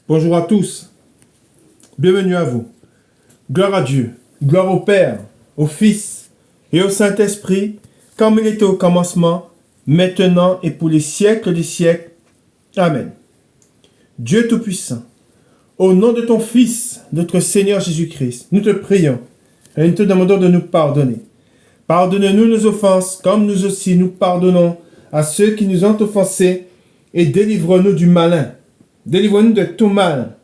Bonjour à tous, bienvenue à vous. Gloire à Dieu, gloire au Père, au Fils et au Saint-Esprit, comme il était au commencement, maintenant et pour les siècles des siècles. Amen. Dieu Tout-Puissant, au nom de ton Fils, notre Seigneur Jésus-Christ, nous te prions et nous te demandons de nous pardonner. Pardonne-nous nos offenses, comme nous aussi nous pardonnons à ceux qui nous ont offensés, et délivre-nous du malin. Délivre-nous de tout mal,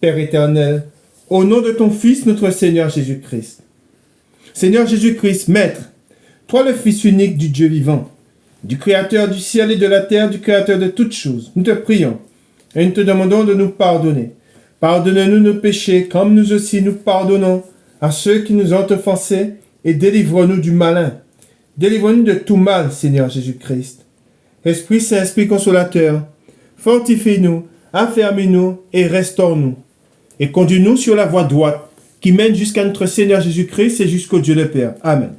Père éternel, au nom de ton Fils, notre Seigneur Jésus-Christ. Seigneur Jésus-Christ, Maître, toi le Fils unique du Dieu vivant, du Créateur du ciel et de la terre, du Créateur de toutes choses, nous te prions et nous te demandons de nous pardonner. Pardonne-nous nos péchés, comme nous aussi nous pardonnons à ceux qui nous ont offensés, et délivre-nous du malin. Délivre-nous de tout mal, Seigneur Jésus-Christ. Esprit Saint, Esprit Consolateur, fortifie-nous, affermis-nous et restaure-nous. Et conduis-nous sur la voie droite qui mène jusqu'à notre Seigneur Jésus-Christ et jusqu'au Dieu le Père. Amen.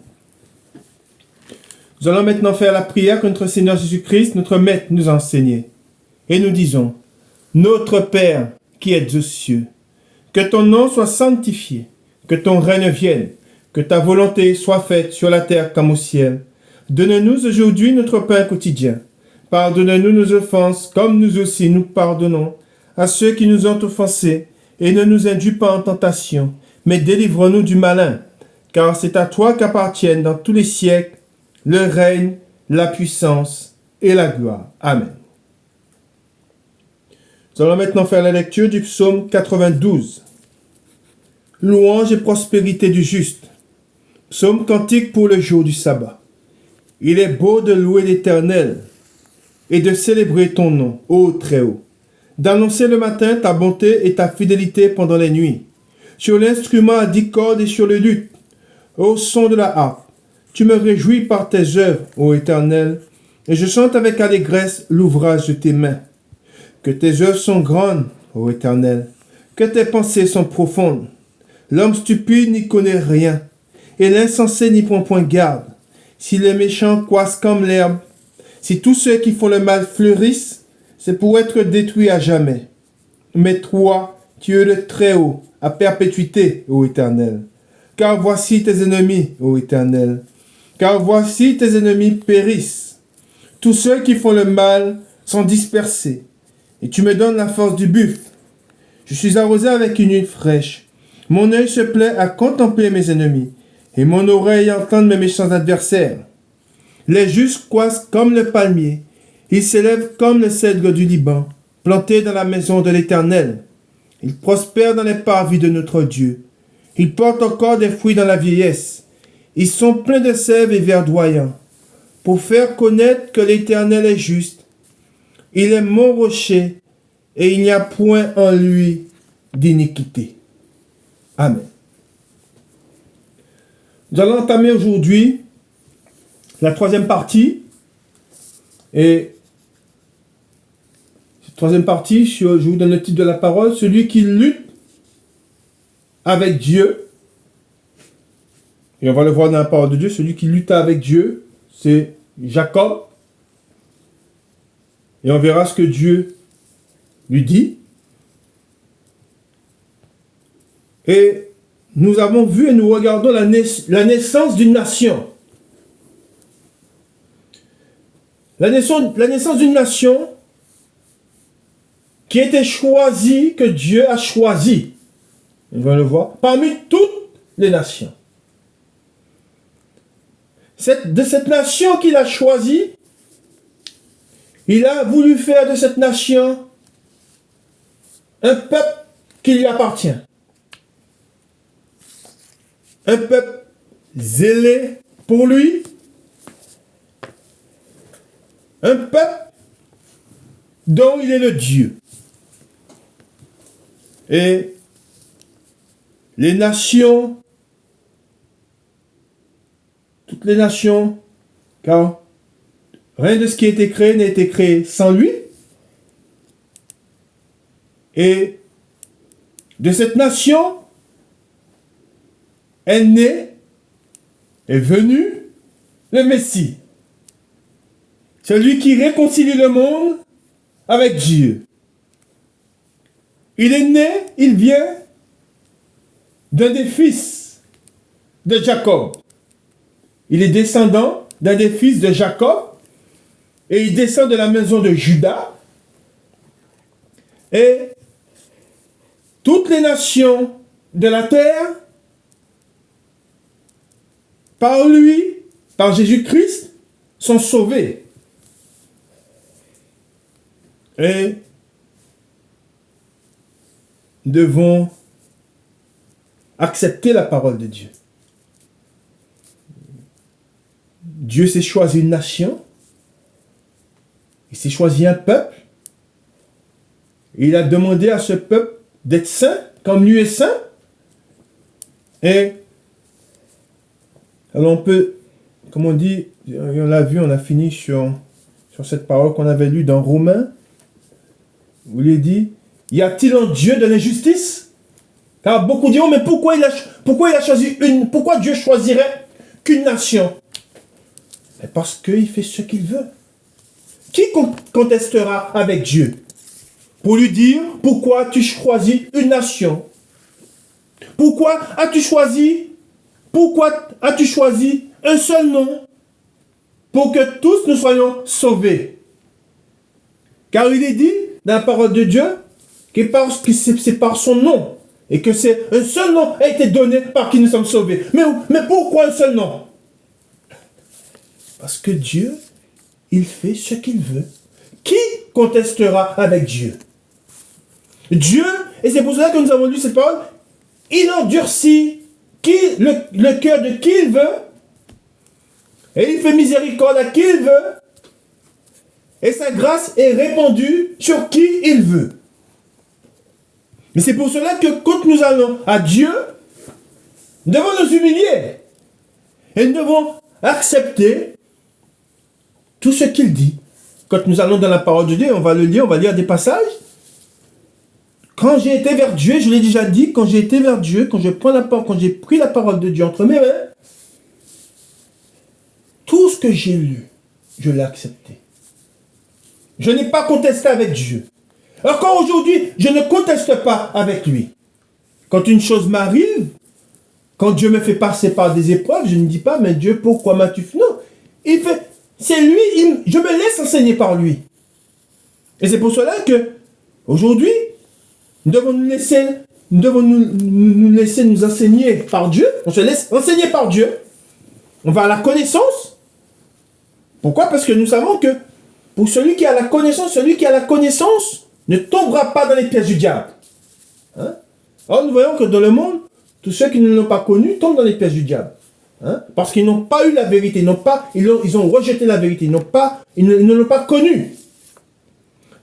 Nous allons maintenant faire la prière que notre Seigneur Jésus-Christ, notre Maître, nous a enseignée. Et nous disons, Notre Père qui es aux cieux, que ton nom soit sanctifié, que ton règne vienne, que ta volonté soit faite sur la terre comme au ciel. Donne-nous aujourd'hui notre pain quotidien. Pardonne-nous nos offenses, comme nous aussi nous pardonnons à ceux qui nous ont offensés, et ne nous induis pas en tentation, mais délivre-nous du malin, car c'est à toi qu'appartiennent dans tous les siècles le règne, la puissance et la gloire. Amen. Nous allons maintenant faire la lecture du psaume 92. Louange et prospérité du juste. Psaume cantique pour le jour du sabbat. Il est beau de louer l'Éternel et de célébrer ton nom, ô Très-Haut, d'annoncer le matin ta bonté et ta fidélité pendant les nuits, sur l'instrument à 10 cordes et sur le luth, au son de la harpe. Tu me réjouis par tes œuvres, ô Éternel, et je chante avec allégresse l'ouvrage de tes mains. Que tes œuvres sont grandes, ô Éternel, que tes pensées sont profondes. L'homme stupide n'y connaît rien, et l'insensé n'y prend point garde. Si les méchants croissent comme l'herbe, si tous ceux qui font le mal fleurissent, c'est pour être détruits à jamais. Mais toi, tu es le Très-Haut, à perpétuité, ô Éternel. Car voici tes ennemis, ô Éternel. Car voici tes ennemis périssent. Tous ceux qui font le mal sont dispersés. Et tu me donnes la force du buffle. Je suis arrosé avec une huile fraîche. Mon œil se plaît à contempler mes ennemis, et mon oreille à entendre mes méchants adversaires. Les justes croissent comme le palmier. Ils s'élèvent comme le cèdre du Liban, plantés dans la maison de l'Éternel. Ils prospèrent dans les parvis de notre Dieu. Ils portent encore des fruits dans la vieillesse. Ils sont pleins de sève et verdoyants, pour faire connaître que l'Éternel est juste. Il est mon rocher, et il n'y a point en lui d'iniquité. Amen. Nous allons entamer aujourd'hui la troisième partie. Et cette troisième partie, je vous donne le titre de la parole, celui qui lutte avec Dieu. Et on va le voir dans la parole de Dieu, celui qui lutte avec Dieu, c'est Jacob. Et on verra ce que Dieu lui dit. Et nous avons vu et nous regardons la naissance d'une nation. La naissance d'une nation qui a été choisie, que Dieu a choisie. On va le voir. Parmi toutes les nations. De cette nation qu'il a choisie, il a voulu faire de cette nation un peuple qui lui appartient. Un peuple zélé pour lui. Un peuple dont il est le Dieu. Et les nations, toutes les nations, car rien de ce qui a été créé n'a été créé sans lui. Et de cette nation est né, est venu le Messie. Celui qui réconcilie le monde avec Dieu. il est né, il vient d'un des fils de Jacob. Il est descendant d'un des fils de Jacob et il descend de la maison de Juda. Et toutes les nations de la terre, par lui, par Jésus-Christ, sont sauvées. Et devons accepter la parole de Dieu. Dieu s'est choisi une nation, il s'est choisi un peuple, et il a demandé à ce peuple d'être saint, comme lui est saint. Et alors on peut, comme on dit, on l'a vu, on a fini sur cette parole qu'on avait lue dans Romains, où il est dit, y a-t-il en Dieu de l'injustice? Car beaucoup diront, mais pourquoi il a choisi pourquoi Dieu choisirait qu'une nation? Mais parce qu'il fait ce qu'il veut. Qui contestera avec Dieu pour lui dire, pourquoi tu choisis une nation? Pourquoi as-tu choisi un seul nom pour que tous nous soyons sauvés? Car il est dit dans la parole de Dieu que c'est par son nom et que c'est un seul nom a été donné par qui nous sommes sauvés. Mais pourquoi un seul nom? Parce que Dieu, il fait ce qu'il veut. Qui contestera avec Dieu? Dieu, et c'est pour cela que nous avons lu cette parole, il endurcit le cœur de qui il veut, et il fait miséricorde à qui il veut, et sa grâce est répandue sur qui il veut. Mais c'est pour cela que quand nous allons à Dieu, nous devons nous humilier, et nous devons accepter tout ce qu'il dit. Quand nous allons dans la parole de Dieu, on va le lire, on va lire des passages. Quand j'ai été vers Dieu, je l'ai déjà dit, quand j'ai été vers Dieu, quand j'ai pris la parole de Dieu entre mes mains, tout ce que j'ai lu, je l'ai accepté. Je n'ai pas contesté avec Dieu. Encore aujourd'hui, je ne conteste pas avec lui. Quand une chose m'arrive, quand Dieu me fait passer par des épreuves, je ne dis pas, mais Dieu, pourquoi m'as-tu fait? Non, il fait, c'est lui, je me laisse enseigner par lui. Et c'est pour cela que, aujourd'hui, nous devons nous laisser nous enseigner par Dieu. On se laisse enseigner par Dieu. On va à la connaissance. Pourquoi? Parce que nous savons que pour celui qui a la connaissance ne tombera pas dans les pièges du diable. Hein? Alors nous voyons que dans le monde, tous ceux qui ne l'ont pas connu tombent dans les pièges du diable. Hein? Parce qu'ils n'ont pas eu la vérité, ils ont rejeté la vérité, ils ne l'ont pas connu.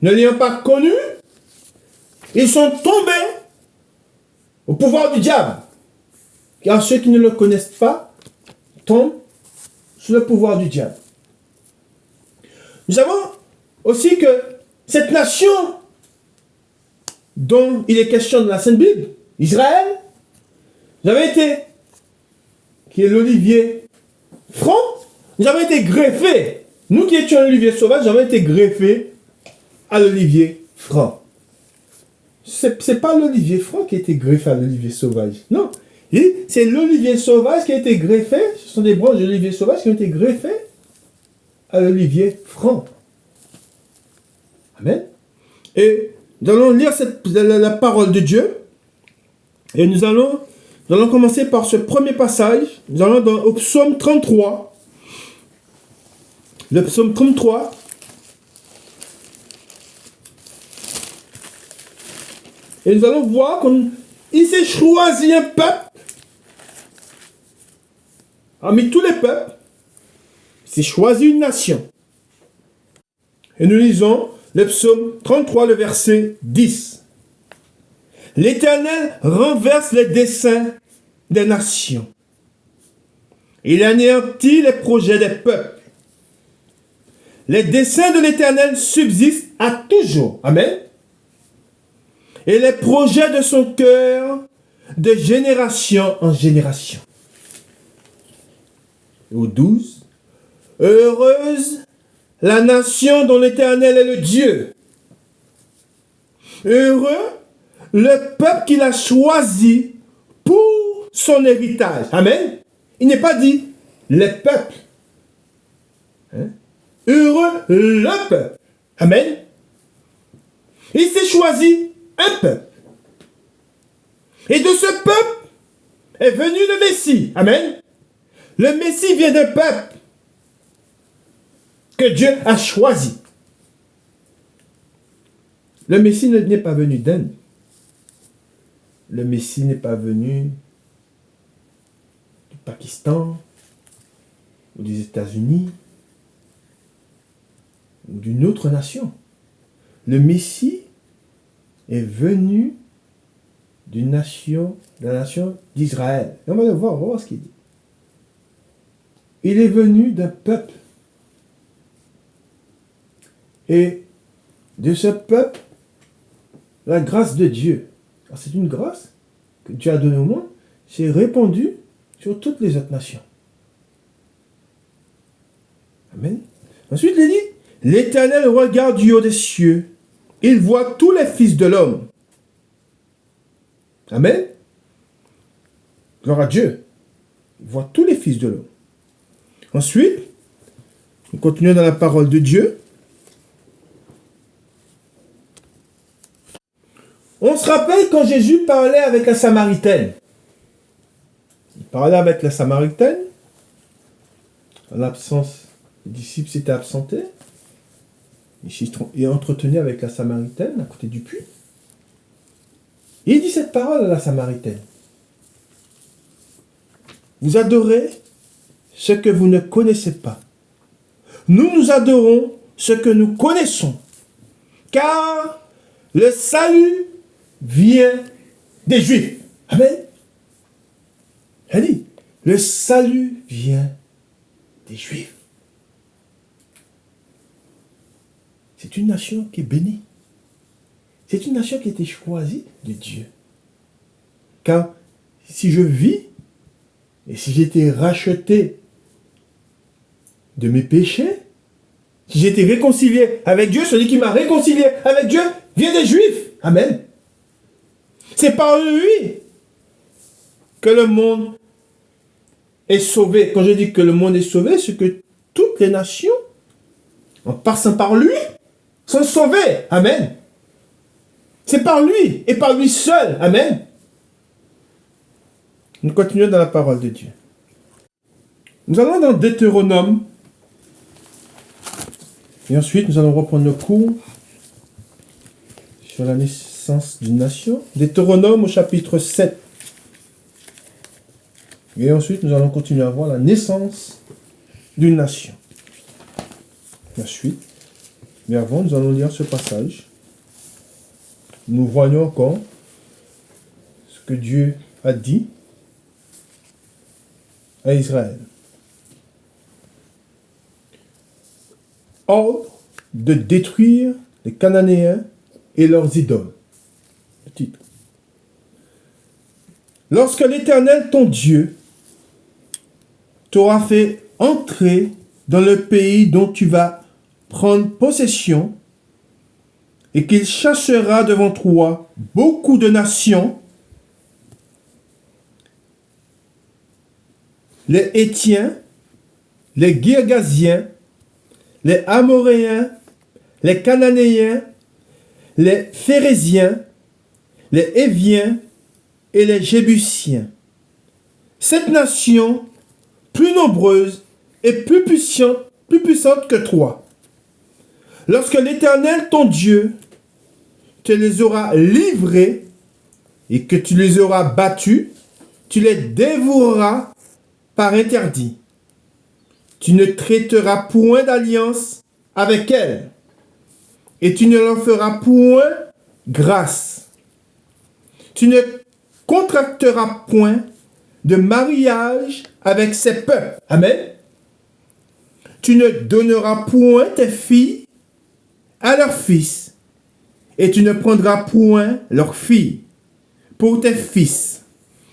Ne l'ayant pas connu, ils sont tombés au pouvoir du diable. Car ceux qui ne le connaissent pas tombent sous le pouvoir du diable. Nous savons aussi que cette nation dont il est question dans la Sainte Bible, Israël, qui est l'olivier franc, nous avons été greffés. Nous qui étions l'olivier sauvage, nous avons été greffés à l'olivier franc. C'est pas l'olivier franc qui a été greffé à l'olivier sauvage. Non. C'est l'olivier sauvage qui a été greffé. Ce sont des branches d'olivier sauvage qui ont été greffées à l'olivier franc. Amen. Et nous allons lire la parole de Dieu. Et nous allons commencer par ce premier passage. Nous allons au psaume 33. Le psaume 33. Et nous allons voir qu'il s'est choisi un peuple. Parmi tous les peuples, il s'est choisi une nation. Et nous lisons le psaume 33, le verset 10. L'Éternel renverse les desseins des nations. Il anéantit les projets des peuples. Les desseins de l'Éternel subsistent à toujours. Amen. Et les projets de son cœur de génération en génération. Au 12. Heureuse la nation dont l'Éternel est le Dieu. Heureux le peuple qu'il a choisi pour son héritage. Amen. Il n'est pas dit les peuples. Hein? Heureux le peuple. Amen. Il s'est choisi un peuple. Et de ce peuple est venu le Messie. Amen. Le Messie vient d'un peuple que Dieu a choisi. Le Messie n'est pas venu d'Inde. Le Messie n'est pas venu du Pakistan ou des États-Unis ou d'une autre nation. Le Messie est venu de la nation d'Israël. On va le voir, on va voir ce qu'il dit. Il est venu d'un peuple. Et de ce peuple, la grâce de Dieu, c'est une grâce que Dieu a donnée au monde, c'est répandu sur toutes les autres nations. Amen. Ensuite, il dit, l'Éternel regarde du haut des cieux, il voit tous les fils de l'homme. Amen. Gloire à Dieu. Il voit tous les fils de l'homme. Ensuite, nous continuons dans la parole de Dieu. On se rappelle quand Jésus parlait avec la Samaritaine. Il parlait avec la Samaritaine. En l'absence, les disciples s'étaient absentés. Il entretenait avec la Samaritaine à côté du puits. Et il dit cette parole à la Samaritaine. Vous adorez ce que vous ne connaissez pas. Nous adorons ce que nous connaissons. Car le salut vient des Juifs. Amen. Elle dit, le salut vient des Juifs. C'est une nation qui est bénie. C'est une nation qui a été choisie de Dieu. Car si je vis, et si j'ai été racheté de mes péchés, si j'ai été réconcilié avec Dieu, celui qui m'a réconcilié avec Dieu vient des Juifs. Amen. C'est par lui que le monde est sauvé. Quand je dis que le monde est sauvé, c'est que toutes les nations, en passant par lui, sont sauvées. Amen. C'est par lui et par lui seul. Amen. Nous continuons dans la parole de Dieu. Nous allons dans Deutéronome. Et ensuite, nous allons reprendre le cours sur la naissance d'une nation. Deutéronome au chapitre 7. Et ensuite, nous allons continuer à voir la naissance d'une nation. Ensuite, mais avant, nous allons lire ce passage. Nous voyons encore ce que Dieu a dit à Israël. Ordre de détruire les Cananéens et leurs idoles. Le titre. Lorsque l'Éternel, ton Dieu, t'aura fait entrer dans le pays dont tu vas prendre possession, et qu'il chassera devant toi beaucoup de nations, les Hétiens, les Girgasiens, les Amoréens, les Cananéens, les Phérésiens, les Héviens et les Jébusiens. Cette nation, plus nombreuse et plus puissante que toi. Lorsque l'Éternel, ton Dieu, te les aura livrés et que tu les auras battus, tu les dévoreras par interdit. Tu ne traiteras point d'alliance avec elles et tu ne leur feras point grâce. Tu ne contracteras point de mariage avec ces peuples. Amen. Tu ne donneras point tes filles à leurs fils, et tu ne prendras point leurs filles pour tes fils,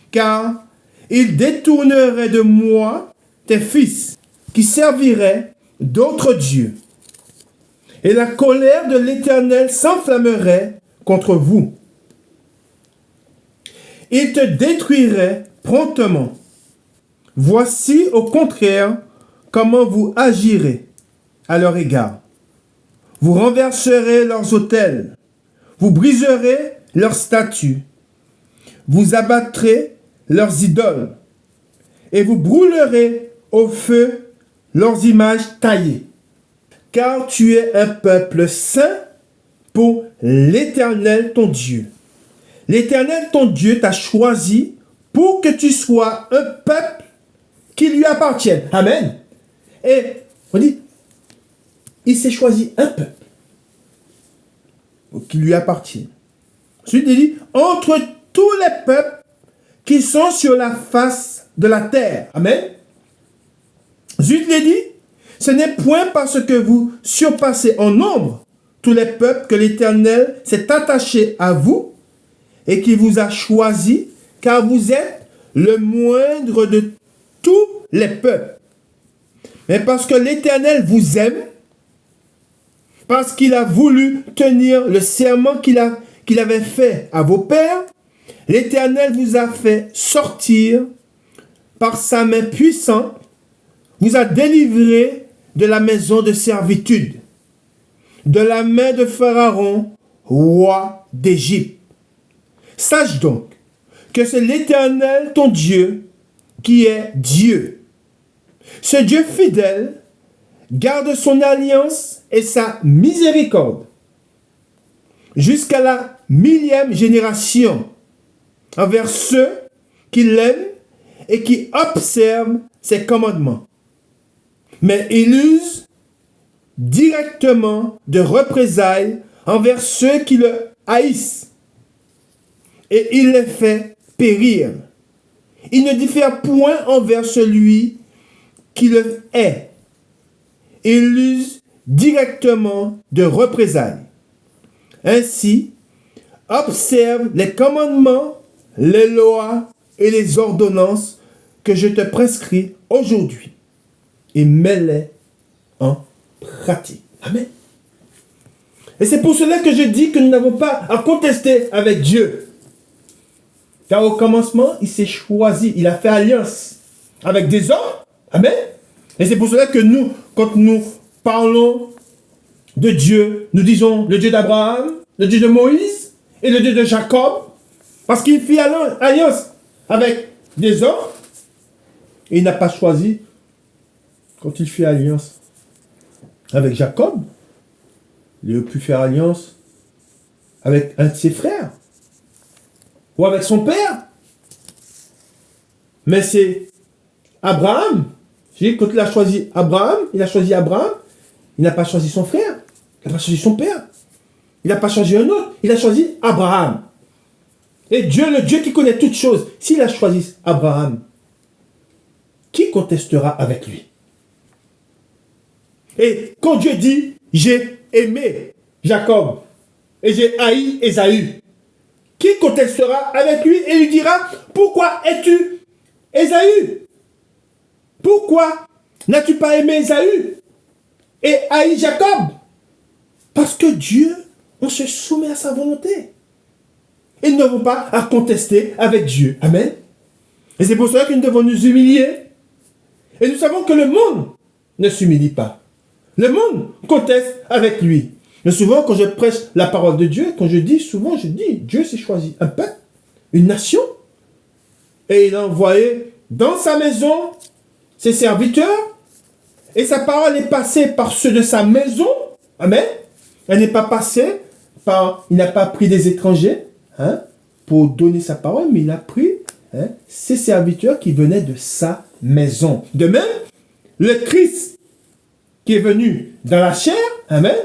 car ils détourneraient de moi tes fils, qui serviraient d'autres dieux. Et la colère de l'Éternel s'enflammerait contre vous. il te détruirait promptement. Voici au contraire comment vous agirez à leur égard. Vous renverserez leurs autels, vous briserez leurs statues, vous abattrez leurs idoles, et vous brûlerez au feu leurs images taillées. Car tu es un peuple saint pour l'Éternel ton Dieu. L'Éternel ton Dieu t'a choisi pour que tu sois un peuple qui lui appartienne. Amen. Et on dit, il s'est choisi un peuple qui lui appartient. Ensuite, il dit, entre tous les peuples qui sont sur la face de la terre. Amen. Ensuite, il dit, ce n'est point parce que vous surpassez en nombre tous les peuples que l'Éternel s'est attaché à vous et qui vous a choisi, car vous êtes le moindre de tous les peuples. Mais parce que l'Éternel vous aime, parce qu'il a voulu tenir le serment qu'il avait fait à vos pères, l'Éternel vous a fait sortir par sa main puissante, vous a délivré de la maison de servitude, de la main de Pharaon, roi d'Égypte. Sache donc que c'est l'Éternel, ton Dieu, qui est Dieu. Ce Dieu fidèle garde son alliance et sa miséricorde jusqu'à la 1000e génération envers ceux qui l'aiment et qui observent ses commandements. Mais il use directement de représailles envers ceux qui le haïssent et il les fait périr. Il ne diffère point envers celui qui le hait. Il use directement de représailles. Ainsi, observe les commandements, les lois et les ordonnances que je te prescris aujourd'hui et mets-les en pratique. Amen. Et c'est pour cela que je dis que nous n'avons pas à contester avec Dieu. Car au commencement, il s'est choisi, il a fait alliance avec des hommes. Amen. Et c'est pour cela que nous, quand nous parlons de Dieu, nous disons le Dieu d'Abraham, le Dieu de Moïse et le Dieu de Jacob. Parce qu'il fit alliance avec des hommes. Et il n'a pas choisi, quand il fit alliance avec Jacob, il aurait pu faire alliance avec un de ses frères. Ou avec son père. Mais c'est Abraham. Quand il a choisi Abraham, il n'a pas choisi son frère. Il n'a pas choisi son père. Il n'a pas choisi un autre. Il a choisi Abraham. Et Dieu, le Dieu qui connaît toutes choses, s'il a choisi Abraham, qui contestera avec lui? Et quand Dieu dit, j'ai aimé Jacob et j'ai haï Ésaü, qui contestera avec lui et lui dira, pourquoi es-tu Ésaü? Pourquoi n'as-tu pas aimé Ésaü et haï Jacob? Parce que Dieu, on se soumet à sa volonté. Et nous n'avons pas à contester avec Dieu. Amen. Et c'est pour cela que nous devons nous humilier. Et nous savons que le monde ne s'humilie pas. Le monde conteste avec lui. Mais souvent, quand je prêche la parole de Dieu, quand je dis, Dieu s'est choisi un peuple, une nation, et il a envoyé dans sa maison ses serviteurs, et sa parole est passée par ceux de sa maison. Amen. Elle n'est pas passée par, il n'a pas pris des étrangers, pour donner sa parole, mais il a pris ses serviteurs qui venaient de sa maison. De même, le Christ qui est venu dans la chair, amen,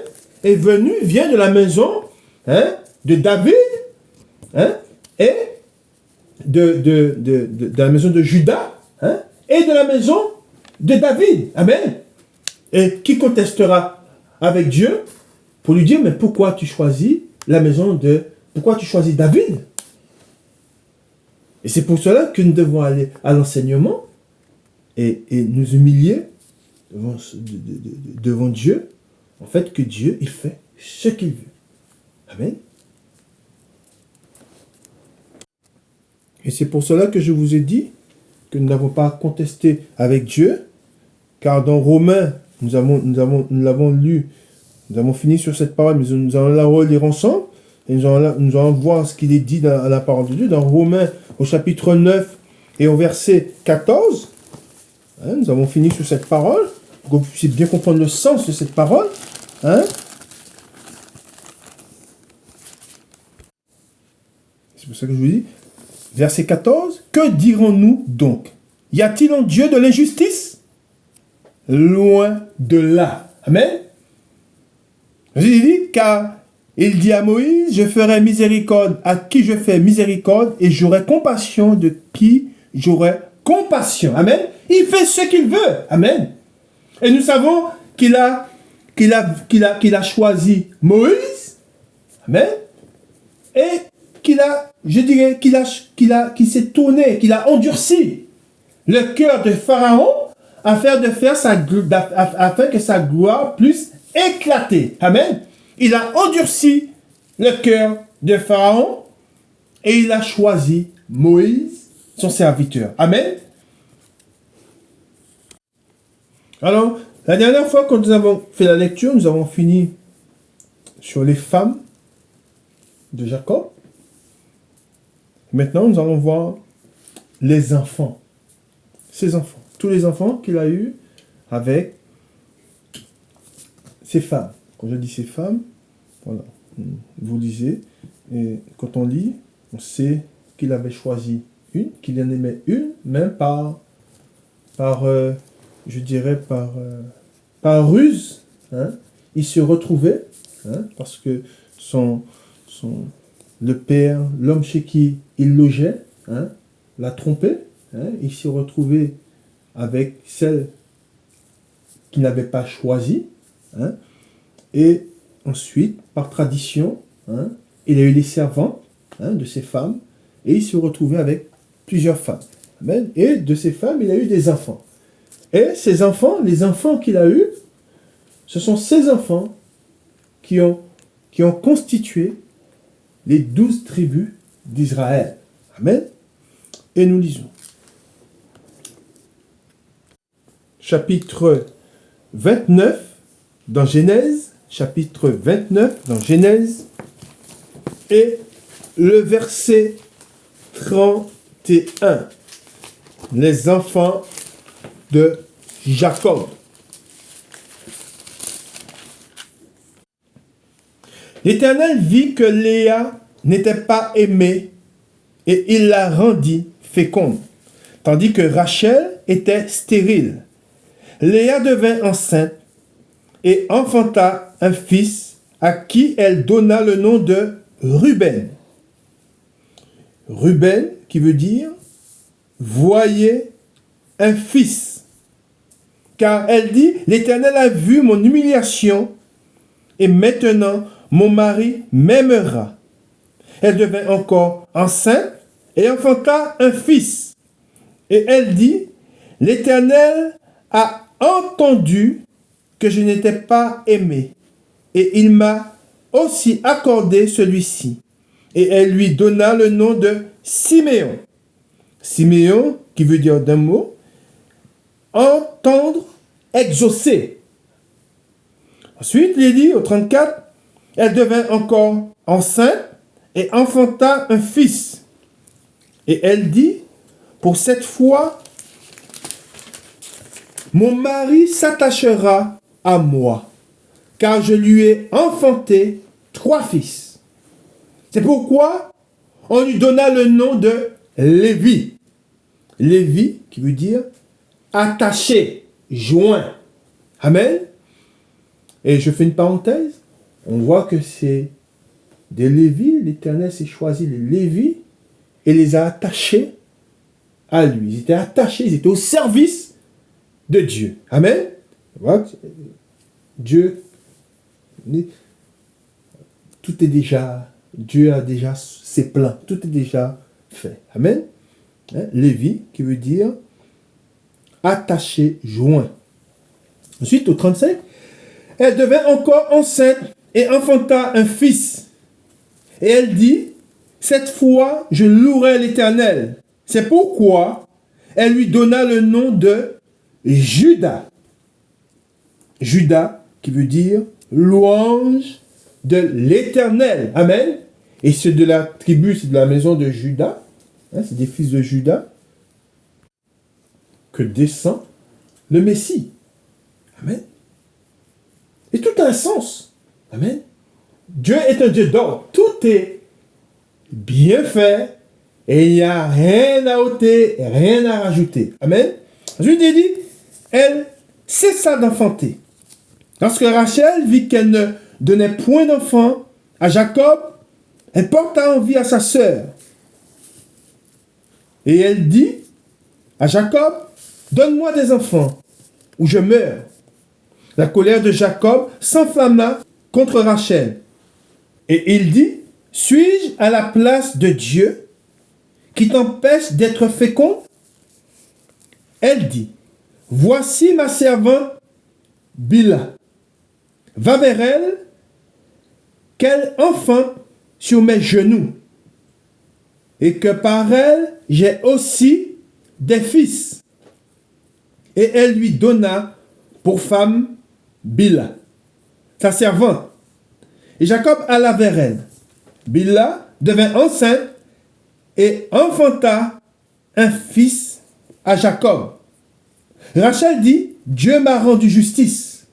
vient de la maison de David et de la maison de Judas et de la maison de David. Amen. Et qui contestera avec Dieu pour lui dire, mais pourquoi tu choisis pourquoi tu choisis David? Et c'est pour cela que nous devons aller à l'enseignement et nous humilier devant Dieu. En fait, que Dieu, il fait ce qu'il veut. Amen. Et c'est pour cela que je vous ai dit que nous n'avons pas contesté avec Dieu, car dans Romains, nous l'avons lu, nous avons fini sur cette parole, mais nous allons la relire ensemble, et nous allons voir ce qu'il est dit dans la parole de Dieu, dans Romains au chapitre 9 et au verset 14. Hein, nous avons fini sur cette parole, que vous puissiez bien comprendre le sens de cette parole. Hein? C'est pour ça que je vous dis, verset 14, « Que dirons-nous donc? Y a-t-il en Dieu de l'injustice? Loin de là. » Amen. Jésus dit, car il dit à Moïse, « Je ferai miséricorde à qui je fais miséricorde, et j'aurai compassion de qui j'aurai compassion. » Amen. Il fait ce qu'il veut. Amen. Et nous savons qu'il a choisi Moïse. Amen. Et qu'il s'est tourné, qu'il a endurci le cœur de Pharaon afin que sa gloire puisse éclater. Amen. Il a endurci le cœur de Pharaon et il a choisi Moïse, son serviteur. Amen. Alors, la dernière fois que nous avons fait la lecture, nous avons fini sur les femmes de Jacob. Maintenant, nous allons voir les enfants. Ses enfants. Tous les enfants qu'il a eus avec ses femmes. Quand je dis ses femmes, voilà. Vous lisez. Et quand on lit, on sait qu'il avait choisi une, qu'il en aimait une, même par ruse. Hein. Il se retrouvait, hein, parce que le père, l'homme chez qui il logeait, hein, l'a trompé. Hein, il s'est retrouvé avec celle qu'il n'avait pas choisie. Hein, et ensuite, par tradition, hein, il a eu les servantes, hein, de ses femmes, et il s'est retrouvé avec plusieurs femmes. Amen. Et de ces femmes, il a eu des enfants. Et ces enfants, les enfants qu'il a eus, ce sont ces enfants qui ont constitué les 12 tribus d'Israël. Amen. Et nous lisons. Chapitre 29 dans Genèse. Chapitre 29 dans Genèse. Et le verset 31. Les enfants de Jacob. L'Éternel vit que Léa n'était pas aimée et il la rendit féconde, tandis que Rachel était stérile. Léa devint enceinte et enfanta un fils à qui elle donna le nom de Ruben. Ruben qui veut dire « voyez un fils ». Car elle dit « l'Éternel a vu mon humiliation et maintenant mon mari m'aimera ». Elle devint encore enceinte et enfanta un fils. Et elle dit « l'Éternel a entendu que je n'étais pas aimée et il m'a aussi accordé celui-ci. » Et elle lui donna le nom de Siméon. Siméon, qui veut dire d'un mot, entendre, exaucer. Ensuite, il dit au 34, elle devint encore enceinte et enfanta un fils. Et elle dit, pour cette fois, mon mari s'attachera à moi, car je lui ai enfanté 3 fils. C'est pourquoi on lui donna le nom de Lévi. Lévi, qui veut dire attaché, joint. Amen. Et je fais une parenthèse. On voit que c'est des Lévis. L'Éternel s'est choisi les Lévis et les a attachés à lui. Ils étaient attachés, ils étaient au service de Dieu. Amen. Voilà. Dieu, tout est déjà... Dieu a déjà ses plans. Tout est déjà fait. Amen. Hein? Lévi, qui veut dire attaché, joint. Ensuite, au 35, elle devint encore enceinte et enfanta un fils. Et elle dit, Cette fois, je louerai l'Éternel. C'est pourquoi elle lui donna le nom de Juda. Juda, qui veut dire louange de l'Éternel. Amen. Et c'est de la tribu, c'est de la maison de Juda. C'est des fils de Juda que descend le Messie. Amen. Et tout a un sens. Amen. Dieu est un Dieu d'ordre. Tout est bien fait et il n'y a rien à ôter, rien à rajouter. Amen. Ensuite, il dit, elle cessa d'enfanter. Lorsque Rachel vit qu'elle ne donnait point d'enfant à Jacob, elle porta envie à sa sœur. Et elle dit à Jacob, donne-moi des enfants ou je meurs. La colère de Jacob s'enflamma contre Rachel. Et il dit, suis-je à la place de Dieu qui t'empêche d'être fécond? Elle dit, voici ma servante Bila. Va vers elle, qu'elle enfante sur mes genoux, et que par elle j'ai aussi des fils. Et elle lui donna pour femme Bila, sa servante. Et Jacob alla vers elle. Bila devint enceinte et enfanta un fils à Jacob. Rachel dit, Dieu m'a rendu justice.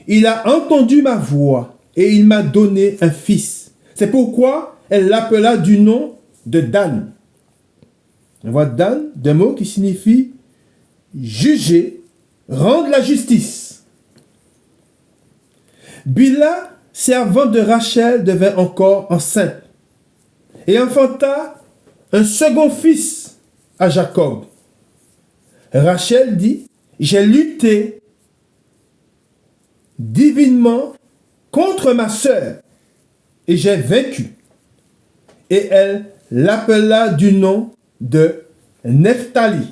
Il a entendu ma voix et il m'a donné un fils. C'est pourquoi elle l'appela du nom de Dan. On voit Dan, d'un mot qui signifie juger, rendre la justice. Bila, servante de Rachel, devint encore enceinte et enfanta un second fils à Jacob. Rachel dit, j'ai lutté divinement contre ma sœur et j'ai vaincu. Et elle l'appela du nom de Nephtali.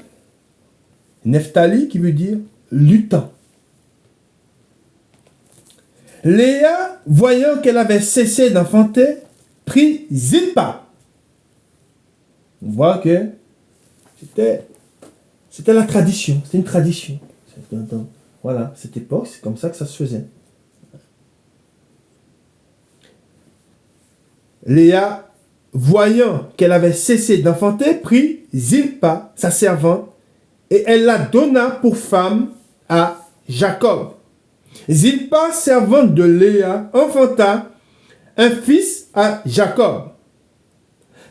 Nephtali qui veut dire luttant. Léa, voyant qu'elle avait cessé d'enfanter, prit Zilpa. On voit que c'était la tradition, c'était une tradition. Voilà, cette époque, c'est comme ça que ça se faisait. Léa, voyant qu'elle avait cessé d'enfanter, prit Zilpa, sa servante, et elle la donna pour femme à Jacob. Zilpa, servante de Léa, enfanta un fils à Jacob.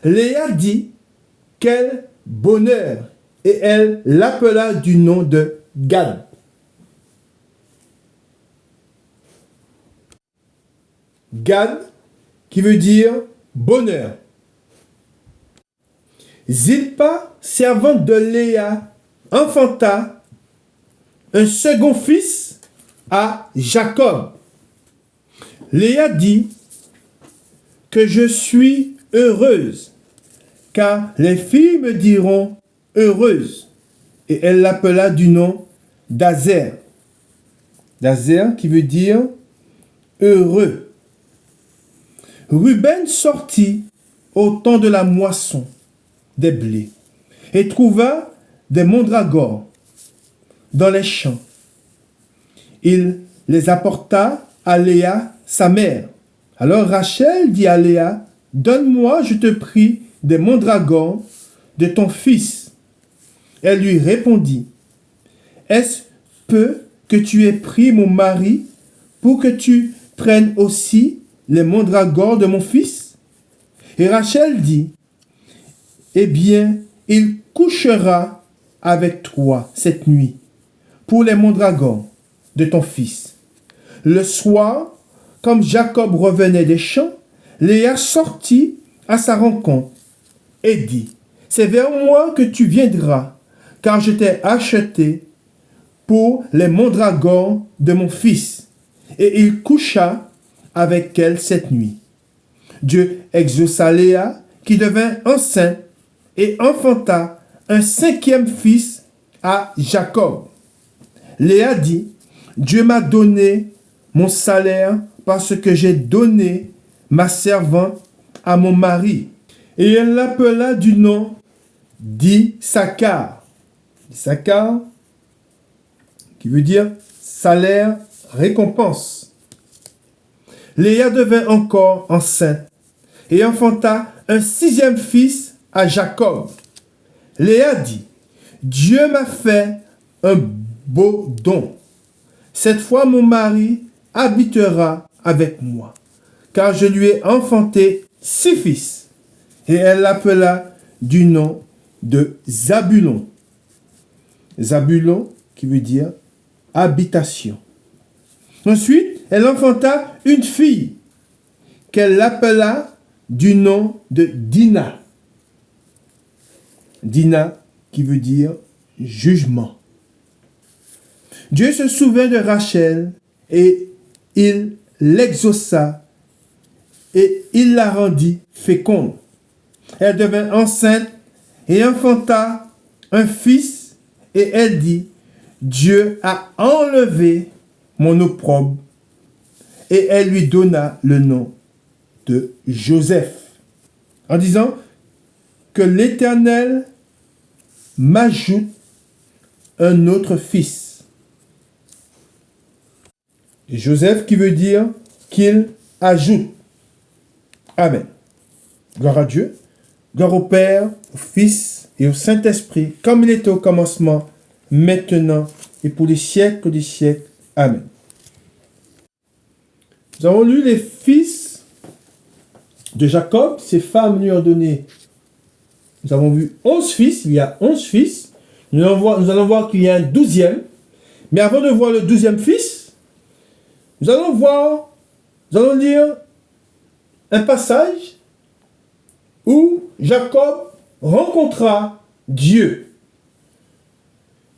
Léa dit, quel bonheur, et elle l'appela du nom de Gad. Gad, qui veut dire bonheur. Zilpa, servante de Léa, enfanta un second fils à Jacob. Léa dit que je suis heureuse, car les filles me diront heureuse. Et elle l'appela du nom d'Azer. D'Azer qui veut dire heureux. Ruben sortit au temps de la moisson des blés et trouva des mandragores dans les champs. Il les apporta à Léa, sa mère. Alors Rachel dit à Léa, donne-moi, je te prie, des mandragores de ton fils. Elle lui répondit, est-ce peu que tu aies pris mon mari pour que tu prennes aussi les mandragores de mon fils? Et Rachel dit, eh bien, il couchera avec toi cette nuit pour les mandragores de ton fils. Le soir, comme Jacob revenait des champs, Léa sortit à sa rencontre et dit, c'est vers moi que tu viendras, car je t'ai acheté pour les mandragores de mon fils. Et il coucha avec elle cette nuit. Dieu exauça Léa, qui devint enceinte, et enfanta un cinquième fils à Jacob. Léa dit, Dieu m'a donné mon salaire parce que j'ai donné ma servante à mon mari. Et elle l'appela du nom d'Issachar. Issachar, qui veut dire salaire, récompense. Léa devint encore enceinte et enfanta un 6e fils à Jacob. Léa dit, Dieu m'a fait un beau don. Cette fois mon mari habitera avec moi, car je lui ai enfanté 6 fils. Et elle l'appela du nom de Zabulon. Zabulon qui veut dire habitation. Ensuite, elle enfanta une fille qu'elle appela du nom de Dina. Dina qui veut dire jugement. Dieu se souvint de Rachel et il l'exauça et il la rendit féconde. Elle devint enceinte et enfanta un fils et elle dit, Dieu a enlevé mon opprobre et elle lui donna le nom de Joseph en disant que l'Éternel m'ajoute un autre fils. Et Joseph qui veut dire qu'il ajoute. Amen. Gloire à Dieu. Gloire au Père, au Fils et au Saint-Esprit, comme il était au commencement, maintenant et pour les siècles des siècles. Amen. Nous avons lu les fils de Jacob. Ses femmes lui ont donné. Nous avons vu 11 fils. Il y a 11 fils. Nous allons voir qu'il y a un 12e. Mais avant de voir le 12e fils, nous allons lire un passage où Jacob rencontra Dieu.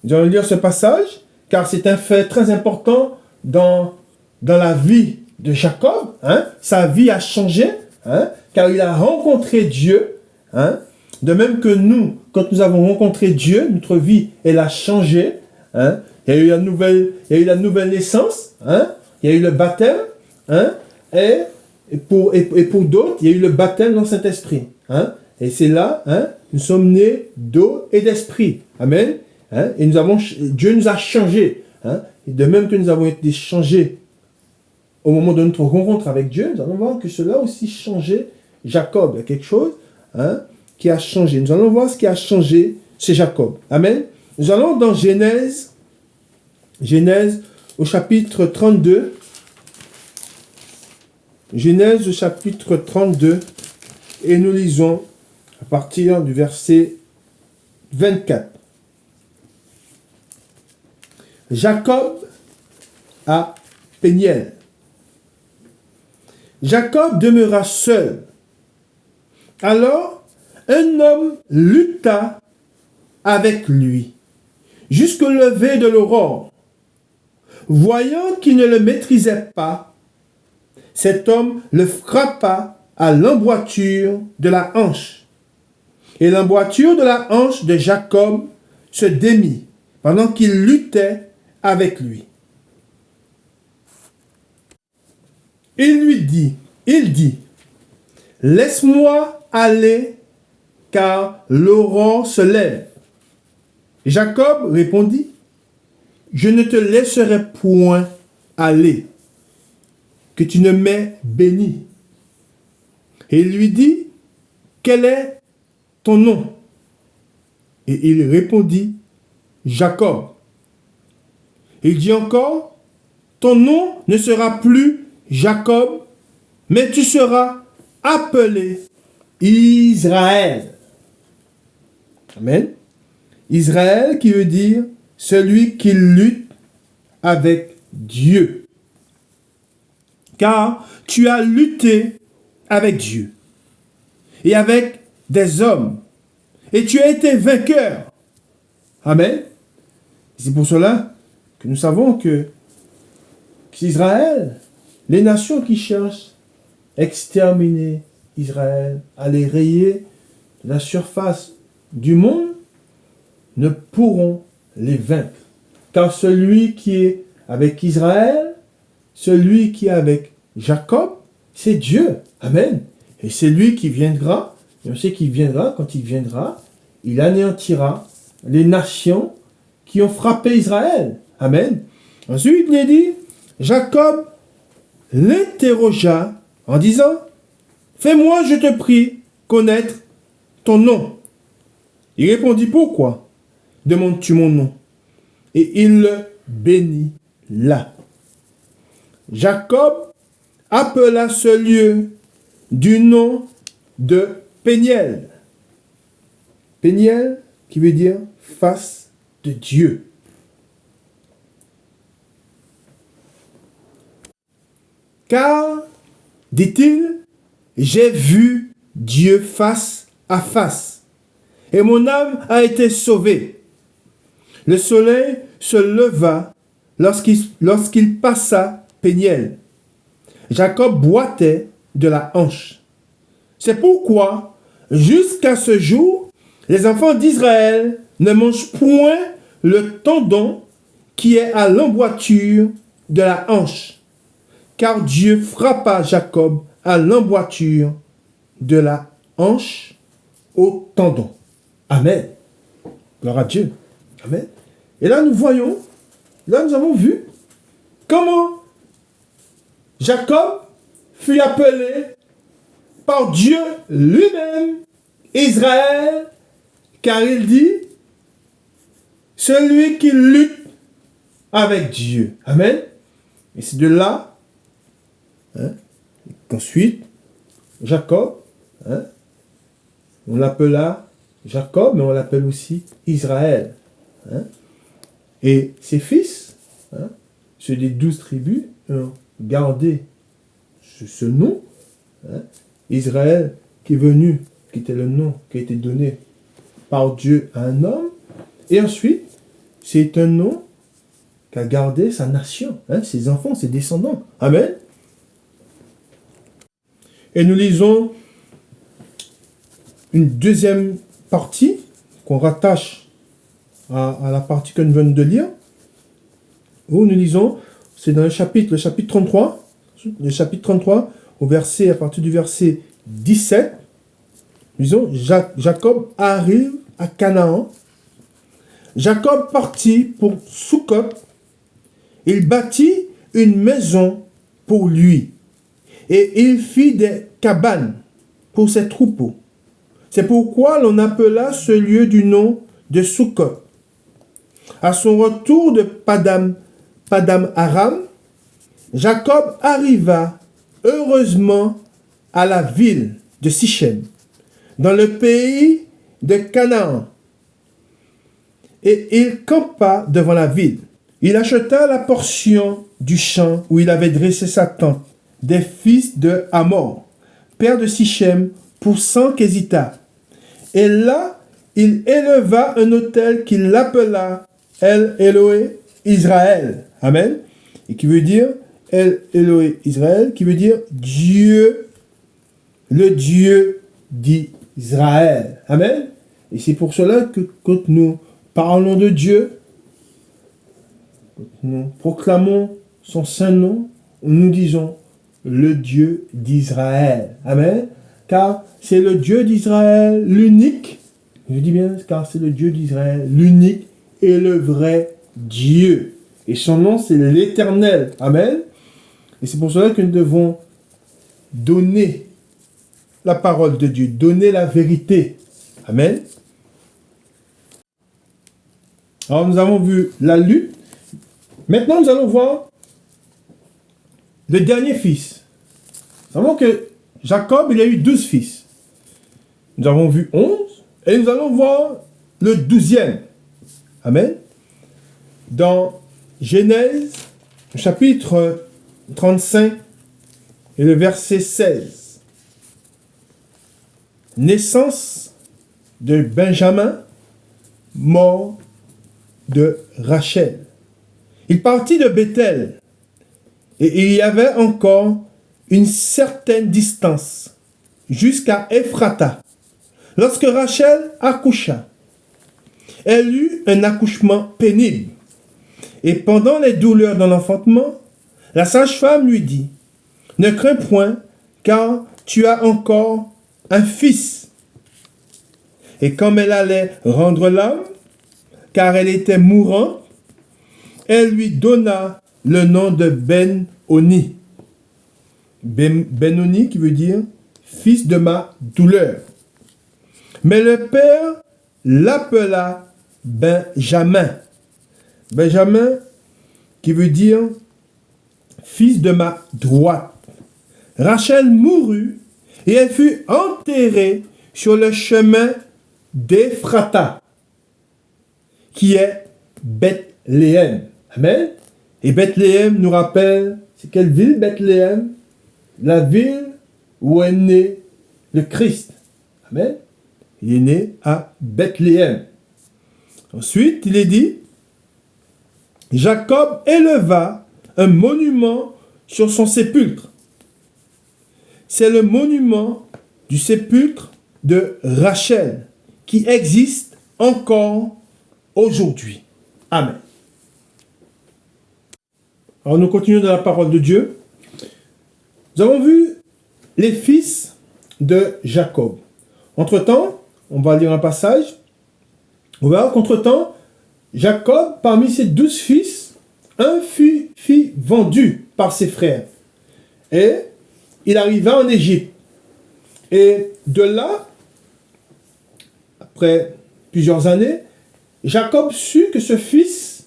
Nous allons lire ce passage, car c'est un fait très important dans la vie de Jacob. Sa vie a changé, car il a rencontré Dieu. De même que nous, quand nous avons rencontré Dieu, notre vie, elle a changé. Il y a eu la nouvelle naissance, il y a eu le baptême, et pour d'autres, il y a eu le baptême dans le Saint-Esprit. Et c'est là, nous sommes nés d'eau et d'esprit. Amen. Et Dieu nous a changés. Et de même que nous avons été changés au moment de notre rencontre avec Dieu, nous allons voir que cela a aussi changé Jacob. Il y a quelque chose qui a changé. Nous allons voir ce qui a changé chez Jacob. Amen. Nous allons dans Genèse au chapitre 32. Genèse au chapitre 32. Et nous lisons à partir du verset 24. Jacob à Péniel. Jacob demeura seul. Alors, un homme lutta avec lui jusqu'au lever de l'aurore. Voyant qu'il ne le maîtrisait pas, cet homme le frappa à l'emboîture de la hanche. Et l'emboîture de la hanche de Jacob se démit pendant qu'il luttait avec lui. Il dit, laisse-moi aller, car l'aurore se lève. Jacob répondit, je ne te laisserai point aller, que tu ne m'aies béni. Et il lui dit, quel est ton nom? Et il répondit, Jacob. Il dit encore, ton nom ne sera plus Jacob, mais tu seras appelé Israël. Amen. Israël qui veut dire celui qui lutte avec Dieu. Car tu as lutté avec Dieu et avec des hommes et tu as été vainqueur. Amen. C'est pour cela que nous savons qu'Israël, les nations qui cherchent à exterminer Israël, à les rayer de la surface du monde, ne pourront les vaincre. Car celui qui est avec Israël, celui qui est avec Jacob, c'est Dieu. Amen. Et c'est lui qui viendra, et on sait qu'il viendra, quand il viendra, il anéantira les nations qui ont frappé Israël. Amen. Ensuite, il est dit, Jacob l'interrogea en disant, fais-moi, je te prie, connaître ton nom. Il répondit, pourquoi demandes-tu mon nom? Et il le bénit là. Jacob appela ce lieu du nom de Péniel. Péniel qui veut dire face de Dieu. Car, dit-il, j'ai vu Dieu face à face, et mon âme a été sauvée. Le soleil se leva lorsqu'il passa Péniel. Jacob boitait de la hanche. C'est pourquoi, jusqu'à ce jour, les enfants d'Israël ne mangent point le tendon qui est à l'emboîture de la hanche, car Dieu frappa Jacob à l'emboîture de la hanche au tendon. Amen. Gloire à Dieu. Amen. Et là, nous avons vu comment Jacob fut appelé par Dieu lui-même, Israël, car il dit, celui qui lutte avec Dieu. Amen. Et c'est de là qu'ensuite, Jacob, on l'appela Jacob, mais on l'appelle aussi Israël. Et ses fils, ceux des 12 tribus, ont gardé ce nom, Israël, qui est venu, qui était le nom qui a été donné par Dieu à un homme. Et ensuite, c'est un nom qu'a gardé sa nation, ses enfants, ses descendants. Amen. Et nous lisons une deuxième partie qu'on rattache à la partie que nous venons de lire, où nous lisons, c'est dans le chapitre 33, à partir du verset 17, nous lisons, Jacob arrive à Canaan. Jacob partit pour Sukkot. Il bâtit une maison pour lui et il fit des cabanes pour ses troupeaux. C'est pourquoi l'on appela ce lieu du nom de Sukkot. À son retour de Padam Aram, Jacob arriva heureusement à la ville de Sichem, dans le pays de Canaan. Et il campa devant la ville. Il acheta la portion du champ où il avait dressé sa tente des fils de Hamor, père de Sichem, pour 100 késitas. Et là, il éleva un autel qu'il appela El Elohe Israël. Amen. Et qui veut dire El Elohe Israël, qui veut dire Dieu, le Dieu d'Israël. Amen. Et c'est pour cela que quand nous parlons de Dieu, quand nous proclamons son saint nom, nous disons le Dieu d'Israël. Amen. Car c'est le Dieu d'Israël, l'unique. Je dis bien, car c'est le Dieu d'Israël, l'unique et le vrai Dieu. Et son nom, c'est l'Éternel. Amen. Et c'est pour cela que nous devons donner la parole de Dieu, donner la vérité. Amen. Alors, nous avons vu la lutte. Maintenant, nous allons voir le dernier fils. Nous savons que Jacob, il a eu 12 fils. Nous avons vu 11. Et nous allons voir le 12e. Amen. Dans Genèse, chapitre 35 et le verset 16. Naissance de Benjamin, mort de Rachel. Il partit de Bethel et il y avait encore une certaine distance jusqu'à Ephrata. Lorsque Rachel accoucha, elle eut un accouchement pénible. Et pendant les douleurs de l'enfantement, la sage-femme lui dit, « Ne crains point, car tu as encore un fils. Et comme elle allait rendre l'âme, car elle était mourante, elle lui donna le nom de Ben-Oni. Ben-Oni qui veut dire fils de ma douleur. Mais le père l'appela Benjamin. Benjamin qui veut dire fils de ma droite. Rachel mourut et elle fut enterrée sur le chemin d'Ephrata, qui est Bethléem. Amen. Et Bethléem nous rappelle, c'est quelle ville Bethléem? La ville où est né le Christ. Amen. Il est né à Bethléem. Ensuite, il est dit, Jacob éleva un monument sur son sépulcre. C'est le monument du sépulcre de Rachel qui existe encore aujourd'hui. Amen. Alors nous continuons dans la parole de Dieu. Nous avons vu les fils de Jacob. Entre-temps, on va lire un passage. On verra qu'entre-temps, Jacob, parmi ses 12 fils, un fut vendu par ses frères. Et il arriva en Égypte. Et de là, après plusieurs années, Jacob sut que ce fils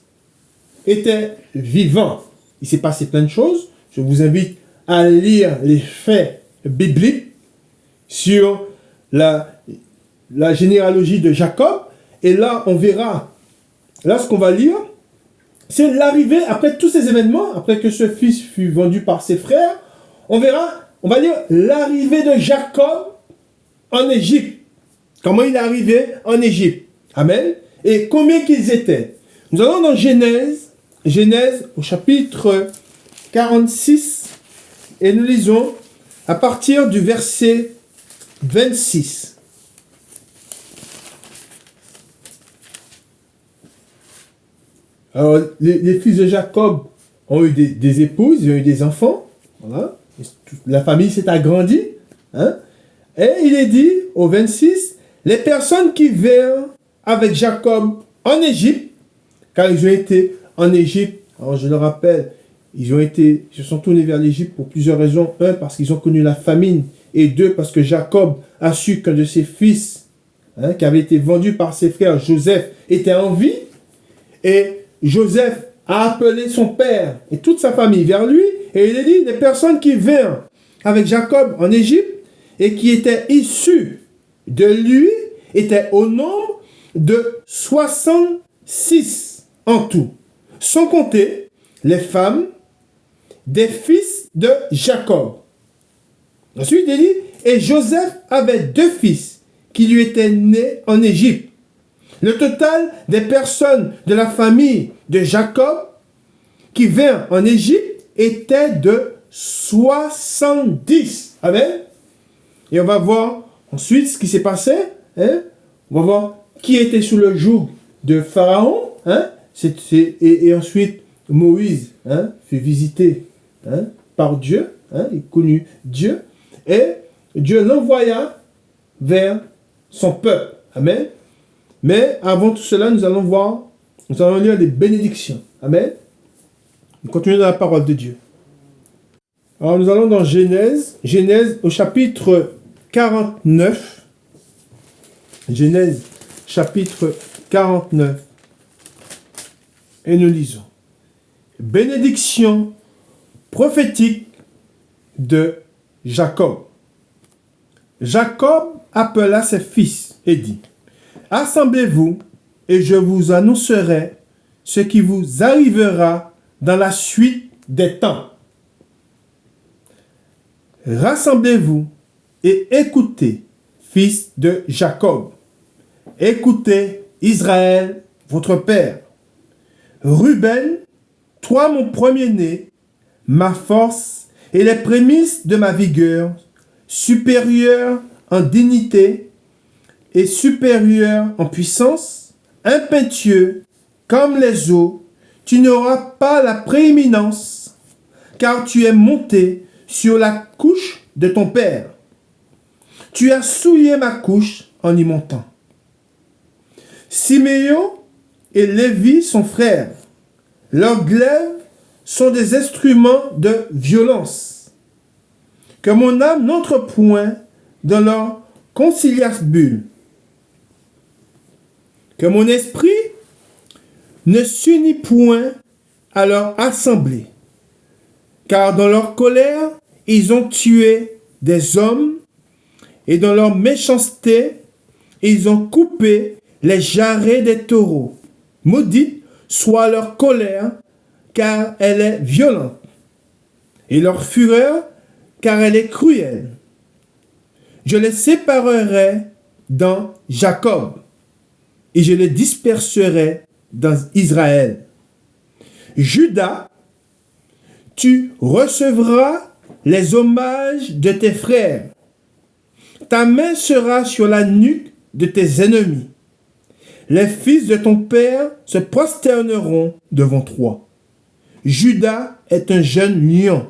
était vivant. Il s'est passé plein de choses. Je vous invite à lire les faits bibliques sur la généalogie de Jacob. Et là, on verra, là, ce qu'on va lire, c'est l'arrivée, après tous ces événements, après que ce fils fut vendu par ses frères, on verra, on va lire l'arrivée de Jacob en Égypte. Comment il est arrivé en Égypte. Amen. Et combien qu'ils étaient. Nous allons dans Genèse au chapitre 46, et nous lisons à partir du verset 26. Alors, les fils de Jacob ont eu des épouses, ils ont eu des enfants. Voilà. La famille s'est agrandie. Hein? Et il est dit au 26, les personnes qui vinrent avec Jacob en Égypte, car ils ont été en Égypte, alors je le rappelle, ils se sont tournés vers l'Égypte pour plusieurs raisons. Un, parce qu'ils ont connu la famine, et deux, parce que Jacob a su qu'un de ses fils, qui avait été vendu par ses frères, Joseph, était en vie, et Joseph a appelé son père et toute sa famille vers lui, et il a dit, les personnes qui vinrent avec Jacob en Égypte, et qui étaient issues de lui, étaient au nombre de 66 en tout, sans compter les femmes des fils de Jacob. Ensuite, il dit, et Joseph avait 2 fils qui lui étaient nés en Égypte. Le total des personnes de la famille de Jacob qui vinrent en Égypte était de 70. Amen. Et on va voir ensuite ce qui s'est passé. Hein? On va voir qui était sous le joug de Pharaon. Hein? Et ensuite, Moïse fut visité par Dieu. Il connut Dieu. Et Dieu l'envoya vers son peuple. Amen. Mais avant tout cela, nous allons lire les bénédictions. Amen. Nous continuons dans la parole de Dieu. Alors nous allons dans Genèse au chapitre 49. Genèse chapitre 49. Et nous lisons. Bénédiction prophétique de Jacob. Jacob appela ses fils et dit, assemblez-vous et je vous annoncerai ce qui vous arrivera dans la suite des temps. Rassemblez-vous et écoutez, fils de Jacob. Écoutez, Israël, votre père. Ruben, toi mon premier-né, ma force et les prémices de ma vigueur, supérieur en dignité et supérieur en puissance, impétueux comme les eaux, tu n'auras pas la prééminence, car tu es monté sur la couche de ton père. Tu as souillé ma couche en y montant. Siméon et Lévi sont frères. Leurs glaives sont des instruments de violence. Que mon âme n'entre point dans leur conciliabule. Que mon esprit ne s'unit point à leur assemblée. Car dans leur colère, ils ont tué des hommes, et dans leur méchanceté, ils ont coupé les jarrets des taureaux. Maudite soit leur colère, car elle est violente, et leur fureur, car elle est cruelle. Je les séparerai dans Jacob, et je les disperserai dans Israël. Judas, tu recevras les hommages de tes frères. Ta main sera sur la nuque de tes ennemis. Les fils de ton père se prosterneront devant toi. Judas est un jeune lion.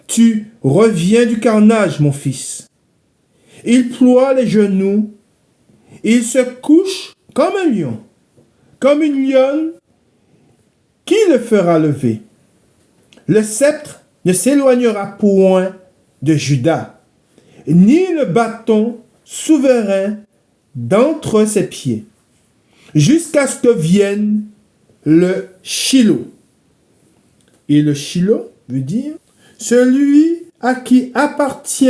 Tu reviens du carnage, mon fils. Il ploie les genoux. Il se couche comme un lion, comme une lionne. Qui le fera lever? Le sceptre ne s'éloignera point de Judas, ni le bâton souverain d'entre ses pieds, jusqu'à ce que vienne le Shilo. Et le Shilo veut dire celui à qui appartient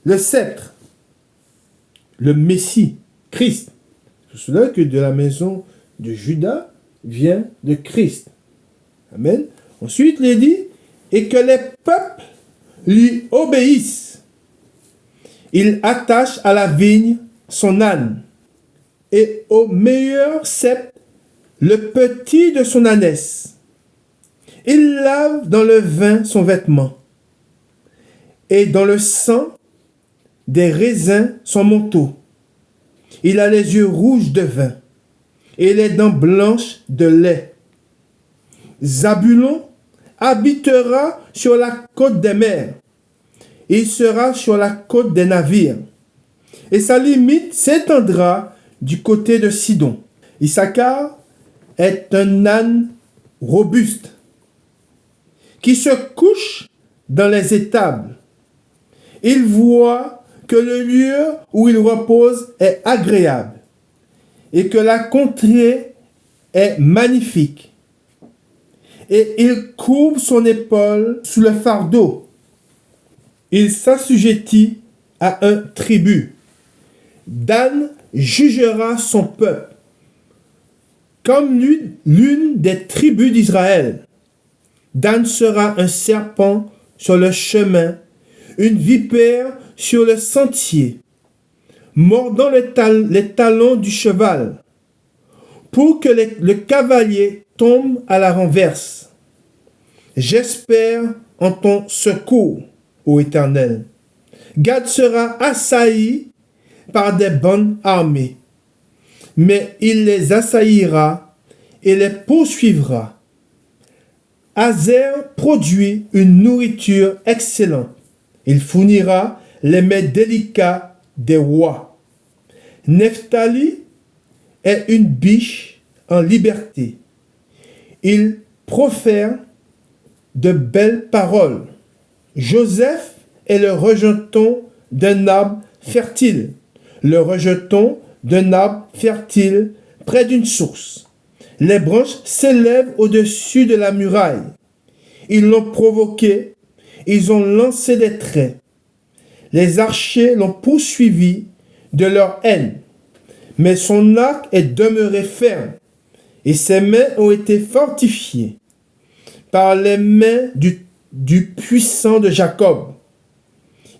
le sceptre, le Messie, Christ. C'est cela que de la maison de Judas vient de Christ. Amen. Ensuite, il dit, et que les peuples lui obéissent. Il attache à la vigne son âne, et au meilleur sceptre le petit de son ânesse. Il lave dans le vin son vêtement, et dans le sang des raisins son manteau. Il a les yeux rouges de vin, et les dents blanches de lait. Zabulon habitera sur la côte des mers. Il sera sur la côte des navires. Et sa limite s'étendra du côté de Sidon. Issachar est un âne robuste qui se couche dans les étables. Il voit que le lieu où il repose est agréable et que la contrée est magnifique. Et il courbe son épaule sous le fardeau. Il s'assujettit à un tribut. Dan jugera son peuple comme l'une des tribus d'Israël. Dan sera un serpent sur le chemin, une vipère sur le sentier, mordant les talons du cheval, pour que le cavalier tombe à la renverse. J'espère en ton secours, ô Éternel. Gad sera assailli par des bandes armées, mais il les assaillira et les poursuivra. Azer produit une nourriture excellente. Il fournira les mets délicats des rois. Nephtali est une biche en liberté. Il profère de belles paroles. Joseph est le rejeton d'un arbre fertile. Le rejeton d'un arbre fertile près d'une source. Les branches s'élèvent au-dessus de la muraille. Ils l'ont provoqué, ils ont lancé des traits. Les archers l'ont poursuivi de leur haine. Mais son arc est demeuré ferme, et ses mains ont été fortifiées par les mains du puissant de Jacob.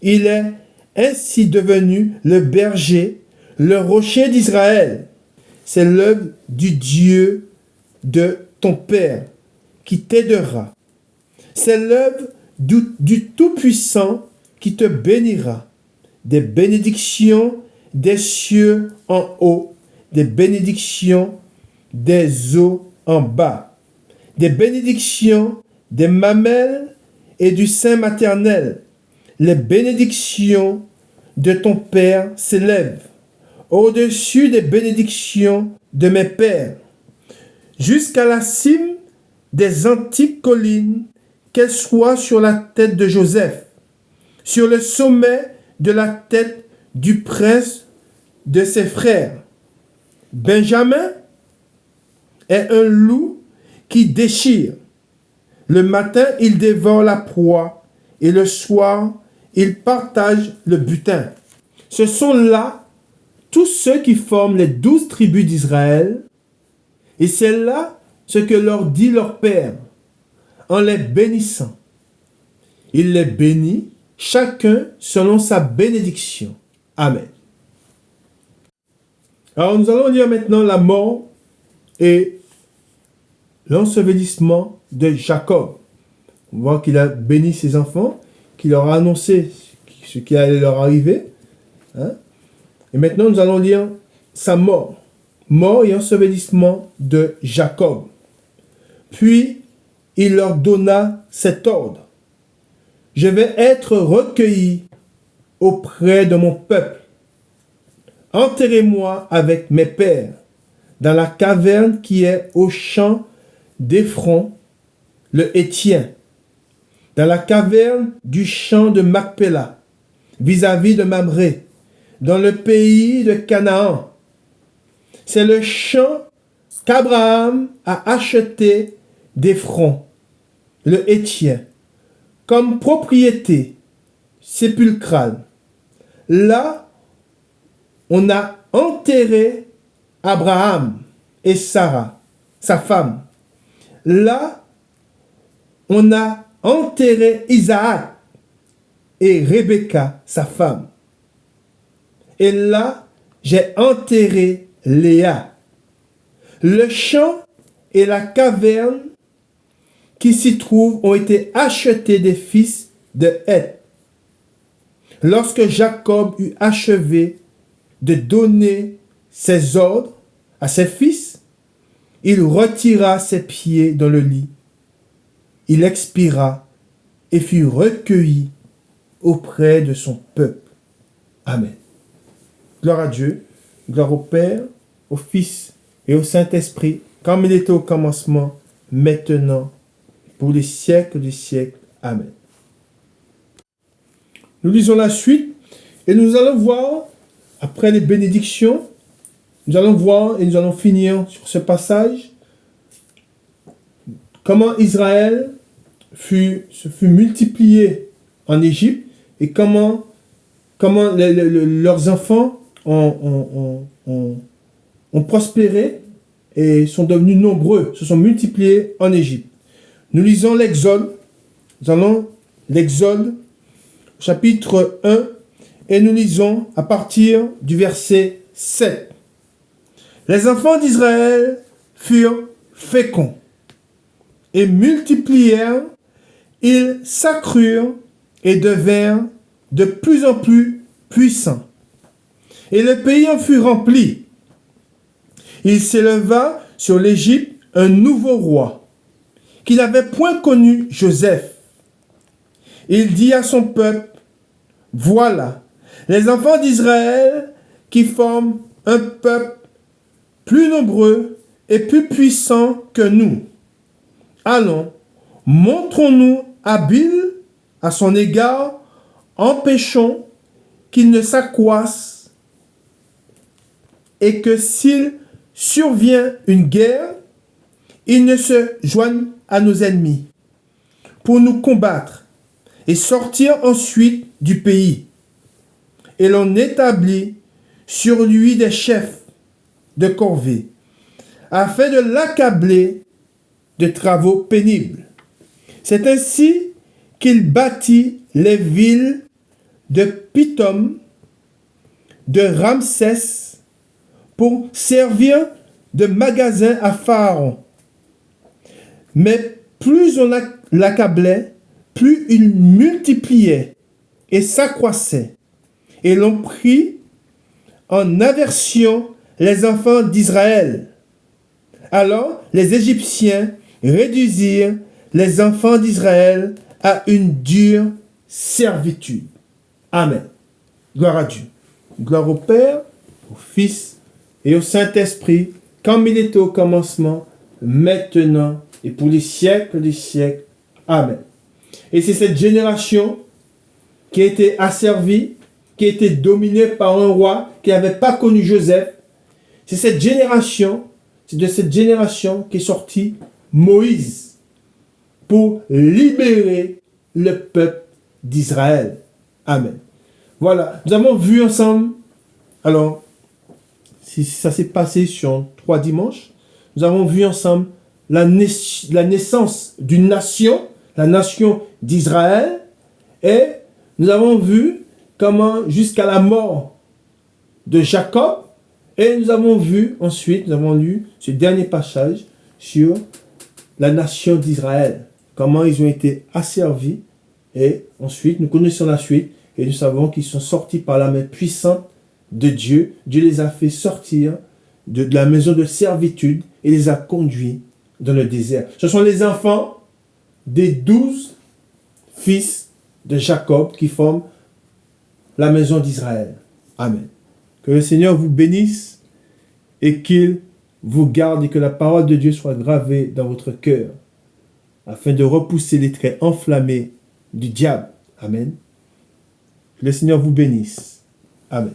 Il est ainsi devenu le berger, le rocher d'Israël. C'est l'œuvre du Dieu de ton Père qui t'aidera. C'est l'œuvre du Tout-Puissant qui te bénira. Des bénédictions des cieux en haut, des bénédictions des eaux en bas, des bénédictions des mamelles et du sein maternel, les bénédictions de ton Père s'élève au-dessus des bénédictions de mes pères, jusqu'à la cime des antiques collines, qu'elles soient sur la tête de Joseph, sur le sommet de la tête du prince de ses frères. Benjamin est un loup qui déchire. Le matin, il dévore la proie et le soir, il partage le butin. Ce sont là tous ceux qui forment les 12 tribus d'Israël, et c'est là ce que leur dit leur Père, en les bénissant. Il les bénit, chacun selon sa bénédiction. Amen. Alors nous allons lire maintenant la mort et l'ensevelissement de Jacob. On voit qu'il a béni ses enfants, qu'il leur a annoncé ce qui allait leur arriver. Et maintenant, nous allons lire sa mort. Mort et ensevelissement de Jacob. Puis, il leur donna cet ordre. Je vais être recueilli auprès de mon peuple. Enterrez-moi avec mes pères dans la caverne qui est au champ d'Éphron, le Héthien, dans la caverne du champ de Macpéla, vis-à-vis de Mamré, dans le pays de Canaan. C'est le champ qu'Abraham a acheté d'Éphron, le Héthien, comme propriété sépulcrale. Là, on a enterré Abraham et Sarah, sa femme. Là, on a enterré Isaac et Rebecca, sa femme. Et là, j'ai enterré Léa. Le champ et la caverne qui s'y trouvent ont été achetés des fils de Heth. Lorsque Jacob eut achevé de donner ses ordres à ses fils, il retira ses pieds dans le lit. Il expira et fut recueilli auprès de son peuple. Amen. Gloire à Dieu, gloire au Père, au Fils et au Saint-Esprit, comme il était au commencement, maintenant, pour les siècles des siècles. Amen. Nous lisons la suite et nous allons voir, après les bénédictions, nous allons voir et nous allons finir sur ce passage, comment Israël se fut multiplié en Égypte et comment leurs enfants ont prospéré et sont devenus nombreux, se sont multipliés en Égypte. Nous lisons l'Exode. Nous allons l'Exode, chapitre 1, et nous lisons à partir du verset 7. Les enfants d'Israël furent féconds et multiplièrent, ils s'accrurent et devinrent de plus en plus puissants. Et le pays en fut rempli. Il s'éleva sur l'Égypte un nouveau roi, qui n'avait point connu Joseph. Il dit à son peuple, voilà, les enfants d'Israël qui forment un peuple plus nombreux et plus puissant que nous. Allons, montrons-nous habiles à son égard, empêchons qu'il ne s'accroisse et que s'il survient une guerre, il ne se joigne à nos ennemis pour nous combattre et sortir ensuite du pays. Et l'on établit sur lui des chefs de corvée, afin de l'accabler de travaux pénibles. C'est ainsi qu'il bâtit les villes de Pithom, de Ramsès, pour servir de magasin à Pharaon. Mais plus on l'accablait, plus il multipliait et s'accroissait. Et l'on prit en aversion les enfants d'Israël. Alors les Égyptiens réduisirent les enfants d'Israël à une dure servitude. Amen. Gloire à Dieu. Gloire au Père, au Fils et au Saint-Esprit, comme il était au commencement, maintenant et pour les siècles des siècles. Amen. Et c'est cette génération qui a été asservie, qui a été dominée par un roi qui n'avait pas connu Joseph. C'est cette génération, c'est de cette génération qu'est sorti Moïse pour libérer le peuple d'Israël. Amen. Voilà, nous avons vu ensemble, alors, si ça s'est passé sur 3 dimanches, nous avons vu ensemble la naissance d'une nation, la nation d'Israël, et nous avons vu comment jusqu'à la mort de Jacob, et nous avons vu ensuite, nous avons lu ce dernier passage sur la nation d'Israël, comment ils ont été asservis, et ensuite nous connaissons la suite, et nous savons qu'ils sont sortis par la main puissante de Dieu. Dieu les a fait sortir de la maison de servitude et les a conduits dans le désert. Ce sont les enfants des 12 fils de Jacob qui forment la maison d'Israël. Amen. Que le Seigneur vous bénisse et qu'il vous garde et que la parole de Dieu soit gravée dans votre cœur afin de repousser les traits enflammés du diable. Amen. Que le Seigneur vous bénisse. Amen.